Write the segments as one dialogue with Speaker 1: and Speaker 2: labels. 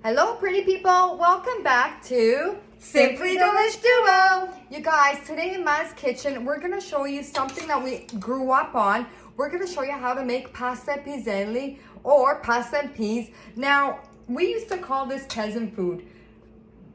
Speaker 1: Hello, pretty people. Welcome back to Simply Delish Duo. You guys, today in Ma's kitchen, we're going to show you something that we grew up on. We're going to show you how to make pasta piselli or pasta and peas. Now, we used to call this peasant food.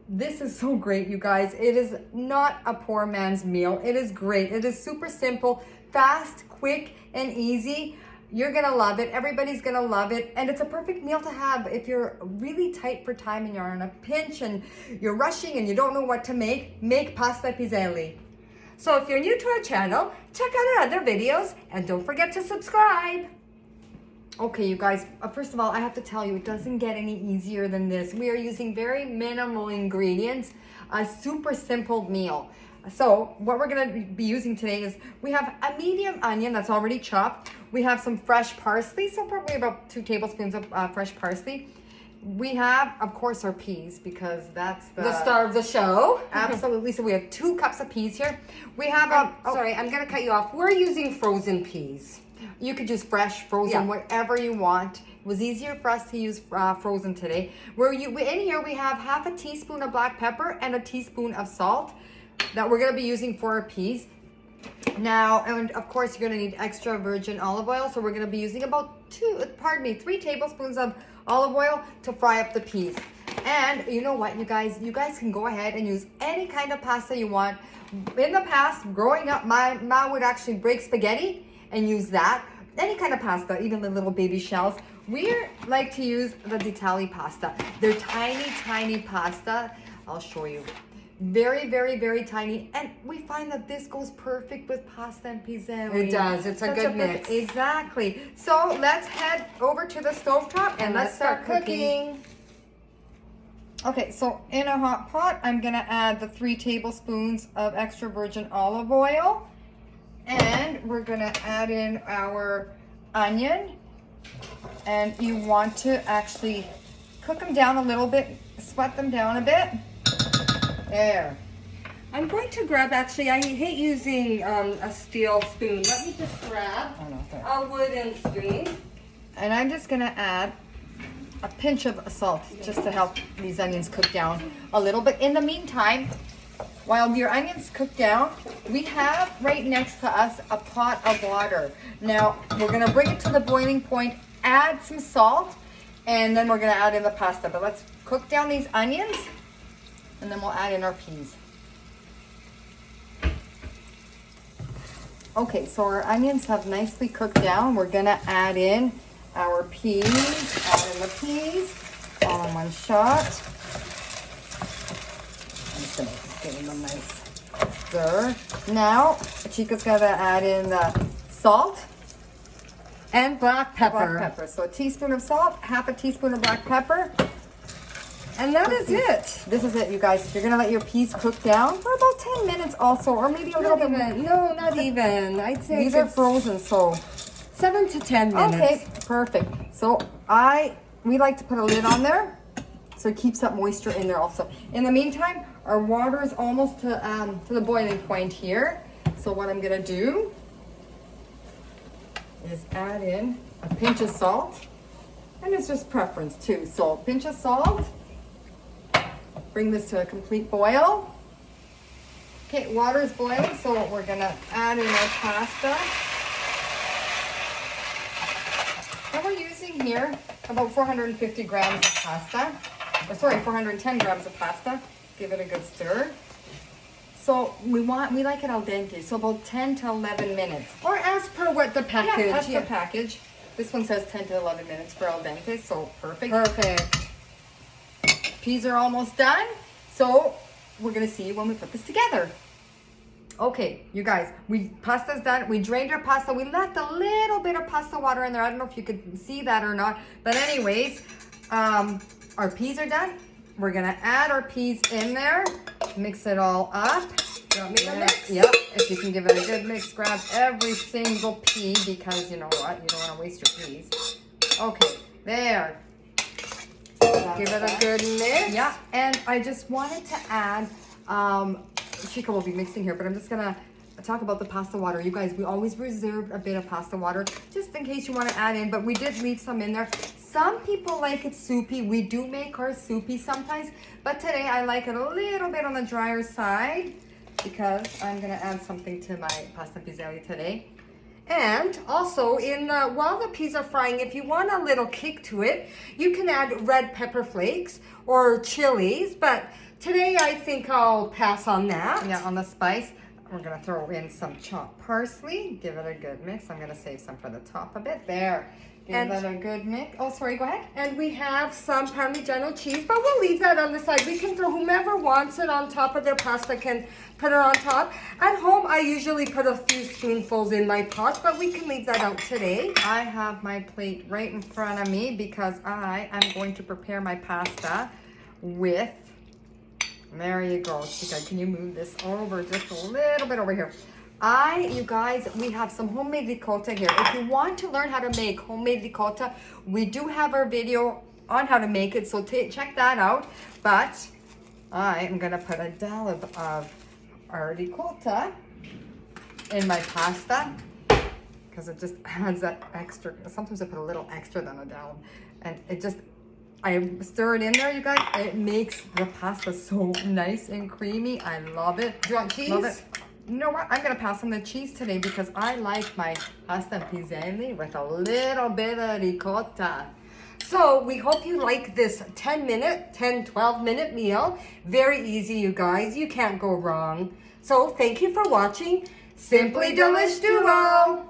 Speaker 1: This is so great, you guys. It is not a poor man's meal. It is great. It is super simple, fast, quick, and easy. You're gonna love it. Everybody's gonna love it. And it's a perfect meal to have if you're really tight for time and you're on a pinch and you're rushing and you don't know what to make pasta piselli. So if you're new to our channel, check out our other videos and don't forget to subscribe. Okay, you guys, first of all, I have to tell you, it doesn't get any easier than this. We are using very minimal ingredients, a super simple meal. So what we're gonna be using today is we have a medium onion that's already chopped. We have some fresh parsley, so probably about 2 tablespoons of fresh parsley. We have, of course, our peas because that's the star of the show. Absolutely. So we have 2 cups of peas here. We have
Speaker 2: Sorry, I'm gonna cut you off. We're using frozen peas.
Speaker 1: You could use fresh, frozen, whatever you want. It was easier for us to use frozen today. In here we have half a teaspoon of black pepper and a teaspoon of salt that we're gonna be using for our peas. Now, and of course you're gonna need extra virgin olive oil. So we're gonna be using about 3 tablespoons of olive oil to fry up the peas. And you know what, you guys can go ahead and use any kind of pasta you want. In the past, growing up, my mom would actually break spaghetti and use that. Any kind of pasta, even the little baby shells. We like to use the D'Italia pasta. They're tiny, tiny pasta. I'll show you. Very, very, very tiny. And we find that this goes perfect with pasta and piselli.
Speaker 2: It does. It's a good mix.
Speaker 1: Exactly. So let's head over to the stovetop and let's start cooking. Okay, so in a hot pot, I'm gonna add the 3 tablespoons of extra virgin olive oil. And we're gonna add in our onion. And you want to actually cook them down a little bit, sweat them down a bit. There.
Speaker 2: I'm going to grab, actually, I hate using a steel spoon. Let me just grab a wooden spoon.
Speaker 1: And I'm just gonna add a pinch of salt just to help these onions cook down a little bit. In the meantime, while your onions cook down, we have right next to us a pot of water. Now, we're gonna bring it to the boiling point, add some salt, and then we're gonna add in the pasta. But let's cook down these onions, and then we'll add in our peas. Okay, so our onions have nicely cooked down. We're gonna add in our peas, add in the peas, all in one shot. I'm just gonna give them a nice stir. Now, Chica's gonna add in the salt
Speaker 2: And black pepper.
Speaker 1: Black pepper. So a teaspoon of salt, half a teaspoon of black pepper.
Speaker 2: And that is it.
Speaker 1: This is it, you guys. You're gonna let your peas cook down for about 10 minutes also, or maybe a little bit more.
Speaker 2: No, not even. I'd say
Speaker 1: These are frozen, so
Speaker 2: 7 to 10 minutes.
Speaker 1: okay, perfect. So we like to put a lid on there so it keeps that moisture in there also. In the meantime, our water is almost to the boiling point here. So what I'm gonna do is add in a pinch of salt, and it's just preference too. So pinch of salt. Bring this to a complete boil. Okay, water is boiling, so we're gonna add in our pasta. And we're using here about 450 grams of pasta. Or sorry, 410 grams of pasta. Give it a good stir. So we like it al dente, so about 10 to 11 minutes.
Speaker 2: Or as per what the package.
Speaker 1: Yeah, that's the package. This one says 10 to 11 minutes for al dente, so perfect.
Speaker 2: Perfect.
Speaker 1: Peas are almost done, so we're gonna see when we put this together. Okay, you guys, pasta's done. We drained our pasta. We left a little bit of pasta water in there. I don't know if you could see that or not, but anyways, our peas are done. We're gonna add our peas in there, mix it all up.
Speaker 2: You want me to mix?
Speaker 1: Yep, if you can give it a good mix, grab every single pea because you know what, you don't wanna waste your peas. Okay, there. Give it a good mix. Yeah, and I just wanted to add, Chica will be mixing here, but I'm just gonna talk about the pasta water. You guys, we always reserved a bit of pasta water just in case you want to add in, but we did leave some in there. Some people like it soupy. We do make ours soupy sometimes, but today I like it a little bit on the drier side because I'm gonna add something to my pasta piselli today. And also, while the peas are frying, if you want a little kick to it, you can add red pepper flakes or chilies, but today I think I'll pass on that. Yeah, on the spice. We're gonna throw in some chopped parsley, give it a good mix. I'm gonna save some for the top a bit. There. Give it a good mix. Oh, sorry, go ahead. And we have some Parmigiano cheese, but we'll leave that on the side. We can throw, whomever wants it on top of their pasta can put it on top. At home, I usually put a few spoonfuls in my pot, but we can leave that out today. I have my plate right in front of me because I am going to prepare my pasta with, there you go, Chica. Can you move this over just a little bit over here? You guys, we have some homemade ricotta here. If you want to learn how to make homemade ricotta, we do have our video on how to make it, so check that out. But I am gonna put a dollop of our ricotta in my pasta because it just adds that extra. Sometimes I put a little extra than a dollop, and I stir it in there, you guys. It makes the pasta so nice and creamy. I love it.
Speaker 2: Do you want cheese?
Speaker 1: Love it. You know what? I'm gonna pass on the cheese today because I like my pasta piselli with a little bit of ricotta.
Speaker 2: So we hope you like this 12 minute meal. Very easy, you guys. You can't go wrong. So thank you for watching Simply Delish Duo.